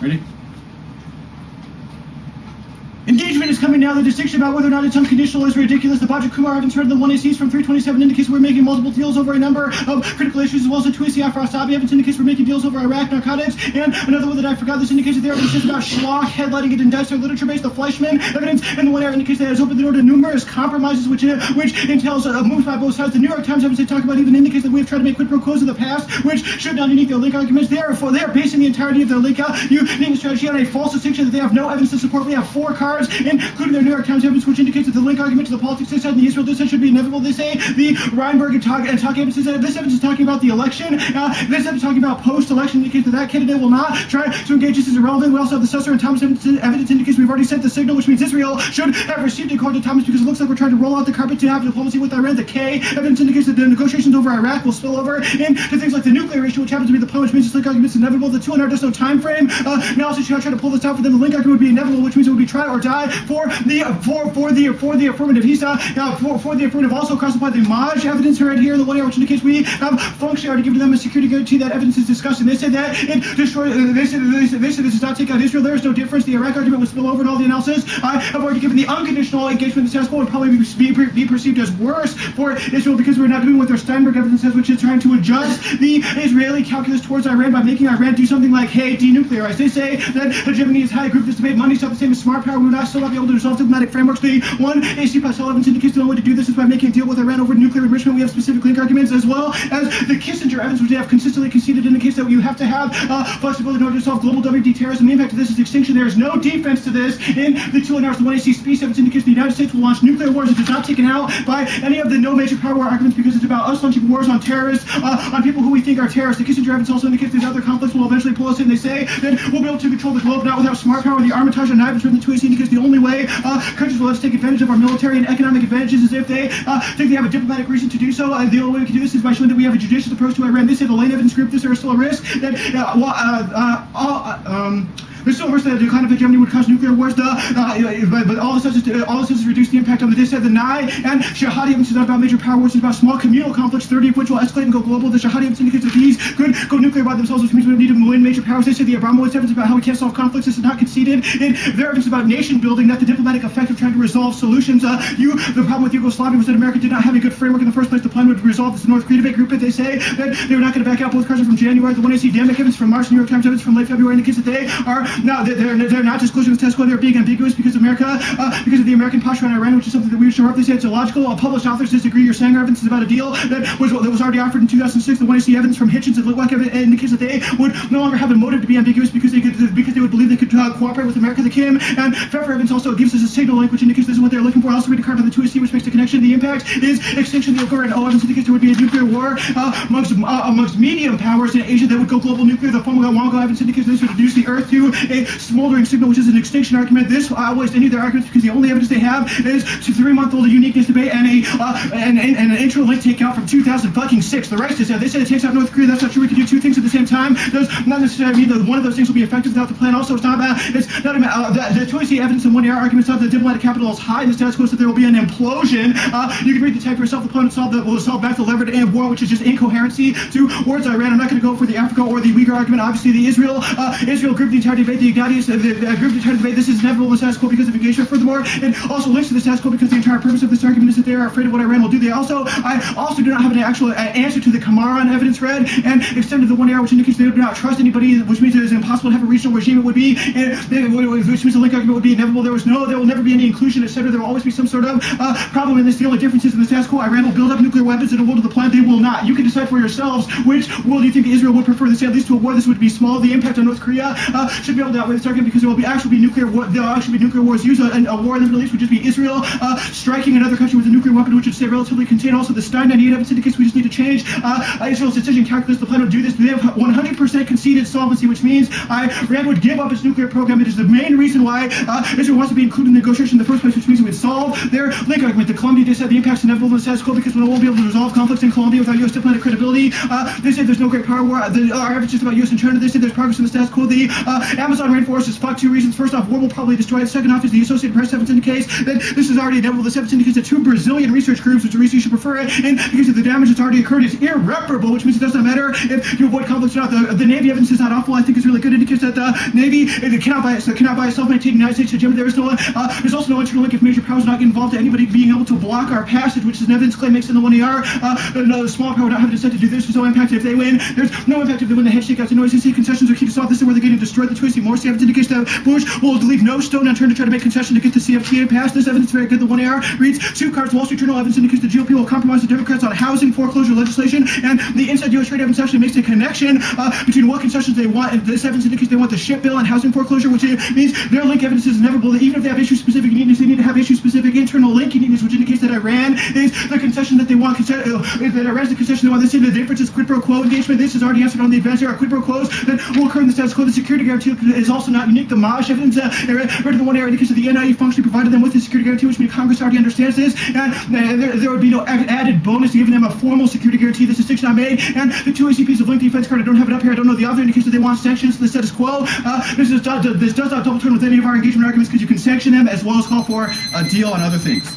Ready? Engagement is coming now. The distinction about whether or not it's unconditional is ridiculous. The Baja Kumar evidence heard the 1ACs from 327 indicates we're making multiple deals over a number of critical issues, as well as the 2AC Afro-Asabi evidence indicates we're making deals over Iraq narcotics. And another one that I forgot, this indicates that there are evidence about schlock, headlighting it in Dexter literature base, the Fleischman evidence, and the one area indicates that it has opened the door to numerous compromises, which entails moves by both sides. The New York Times evidence they talk about even indicates that we have tried to make quid pro quos in the past, which should not unique their link arguments. They are basing the entirety of their link unique strategy on a false distinction that they have no evidence to support. We have 4 cards, including their New York Times evidence, which indicates that the link argument to the politics they said and the Israel dissent should be inevitable. They say the Reinberg and Taki evidence is that this evidence is talking about the election. This evidence is talking about post-election indicates that candidate will not try to engage. This is irrelevant. We also have the Susser and Thomas evidence indicates we've already sent the signal, which means Israel should have received a call to Thomas because it looks like we're trying to roll out the carpet to have diplomacy with Iran. The K evidence indicates that the negotiations over Iraq will spill over into things like the nuclear issue, which happens to be the plan, which means this link argument is inevitable. The 200 there's no time frame. Analysis should not try to pull this out for them. The link argument would be inevitable, which means it would be try or die for the affirmative. He's for the affirmative. Also classified the Maj evidence right here, the one here which indicates we have functionality given to them a security guarantee. That evidence is disgusting. They said that it destroys. They said this does not take out Israel. There is no difference. The Iraq argument will spill over in all the analysis. I have already given the unconditional engagement. The status quo would probably be perceived as worse for Israel because we're not doing what their Steinberg evidence says, which is trying to adjust the Israeli calculus towards Iran by making Iran do something like, hey, denuclearize. They say that hegemony is high. Group this debate. Money's not the same as smart power. We would not still not be able to resolve diplomatic frameworks. The one AC Pascal evidence indicates the only way to do this is by making a deal with Iran over nuclear enrichment. We have specific link arguments as well as the Kissinger evidence, which they have consistently conceded indicates that you have to have flexibility in order to solve global WD terrorism. The impact of this is extinction. There is no defense to this. In the 2 hours, the 1AC space evidence indicates the United States will launch nuclear wars. It is not taken out by any of the no major power war arguments because it's about us launching wars on terrorists, on people who we think are terrorists. The Kissinger evidence also indicates that other conflicts will eventually pull us in. They say that we'll be able to control the globe not without smart power. The Armitage and Knives from the 2AC indicates the only way countries will have to take advantage of our military and economic advantages is if they think they have a diplomatic reason to do so. The only way we can do this is by showing that we have a judicious approach to Iran. They say the Lane evidence group, this is still a risk that there's still a risk that the decline of hegemony would cause nuclear wars. But all this does is reduce the impact on the They said the Nye and Shahadi evidence is not about major power wars, it's about small communal conflicts, 30 of which will escalate and go global. The Shahadi evidence indicates that these could go nuclear by themselves, which means we don't need to win major powers. They say the Abramowitz evidence about how we can't solve conflicts is not conceded. And their evidence about nation building, not the diplomatic effect of trying to resolve solutions. The problem with Yugoslavia was that America did not have a good framework in the first place. The plan would resolve this. The North Korea debate group, they say that they were not going to back out. Both cards are from January. The 1AC Damick evidence from March, New York Times evidence from late February indicates that they are now they're not disclosing the test score. They're being ambiguous because America, because of the American posture on Iran, which is something that we should up. They say it's illogical. Published authors disagree. Your Sanger evidence is about a deal that was already offered in 2006. The 1AC evidence from Hitchens and Litwack indicates that they would no longer have a motive to be ambiguous because they would believe they could cooperate with America. The Kim and Pfeffer evidence also gives us a signal link, which indicates this is what they're looking for. I also read a card on the 2AC, which makes the connection. The impact is extinction. The Ogre and O evidence indicates there would be a nuclear war amongst medium powers in Asia that would go global nuclear. The Wongo evidence indicates this would reduce the Earth to a smoldering signal, which is an extinction argument. This outweighs any of their arguments because the only evidence they have is to 3-month-old uniqueness debate and an intro link takeout from 2006. The Rice said they said it takes out North Korea. That's not true. We can do 2 things at the same time. Does not necessarily mean that one of those things will be effective without the plan. Also, it's not about the 2AC evidence and 1AR arguments of the diplomatic capital is high in the status quo, so there will be an implosion. You can read the tag for yourself. The plan will solve back the levered and war, which is just incoherency towards Iran. I'm not going to go for the Africa or the Uyghur argument. Obviously, the Israel group the entire debate. The Ignatius group the entire debate. This is inevitable in the status quo because of engagement. Furthermore, it also links to the status quo because the entire purpose of this argument is that they are afraid of what Iran will do. I also do not have an actual answer to the Kamaran evidence read and extended the 1AR, which indicates they do not trust anybody, which means it is impossible to have a regional regime. It would be, which means the link argument would be inevitable. There will never be any inclusion, etc. There will always be some sort of problem in this. The only difference is in the status quo, Iran will build up nuclear weapons in a world of the plan. They will not. You can decide for yourselves which world you think Israel would prefer. They say at least to a war. This would be small. The impact on North Korea should be able to outweigh this argument because there will actually be nuclear war. There will actually be nuclear wars. Use a war in the Middle East would just be Israel striking another country with a nuclear weapon, which would stay relatively contained. Also, the Stein 98 evidence indicates we just need to change Israel's decision calculus. The plan would do this. They have 100% conceded solvency, which means Iran would give up its nuclear program. It is the main reason why Israel wants to be included in the negotiation in the first place, which means it would solve their link argument. The Colombia, they said the impact's inevitable in the status quo because we won't be able to resolve conflicts in Colombia without U.S. diplomatic credibility. They say there's no great power war. Our evidence is about U.S. and China. They say there's progress in the status quo. The Amazon rainforest is fucked. 2 reasons. First off, war will probably destroy it. Second off is the Associated Press 7 indicates that this is already inevitable. The 7 indicates that 2 Brazilian research groups, which the reason you should prefer it, and because of the damage that's already occurred, is irreparable, which means it does not matter if you avoid conflicts or not. The Navy evidence is not awful. I think it's really good. It indicates that the Navy cannot by itself maintain the United States hegemony. There's also no internal link if major powers not get involved to anybody being able to block our passage, which is an evidence claim makes in the 1AR. No small power not having to do this. There's no impact if they win. There's no impact if they win the head shakeouts. The noise concessions are key to solve this, and where they're getting destroyed. The twisting more evidence indicates that Bush will leave no stone unturned to try to make concessions to get the CFTA passed. This evidence is very good. The 1AR reads 2 cards. Wall Street Journal evidence indicates the GOP will compromise the Democrats on housing foreclosure legislation, and the inside U.S. trade evidence actually makes a connection between what concessions they want, and this evidence indicates they want the ship bill and housing foreclosure, which means their link evidence is inevitable. Even if they have issue-specific needs, they need to have issue-specific internal linking needs, which indicates that Iran is the concession that they want. That Iran is the concession they want. This is the difference is quid pro quo engagement. This is already answered on the advance era. Quid pro quos that will occur in the status quo. The security guarantee is also not unique. The Maj evidence, right to the 1AR indicates that the NIE functionally provided them with the security guarantee, which means Congress already understands this, and there would be no added bonus to giving them a formal security guarantee. This distinction I made, and the 2 ACPs of linked defense card. I don't have it up here. I don't know the other indicates that they want sanctions to the status quo. This does not double turn with any of our engagement arguments because you can sanction them as well as call for a deal on other things.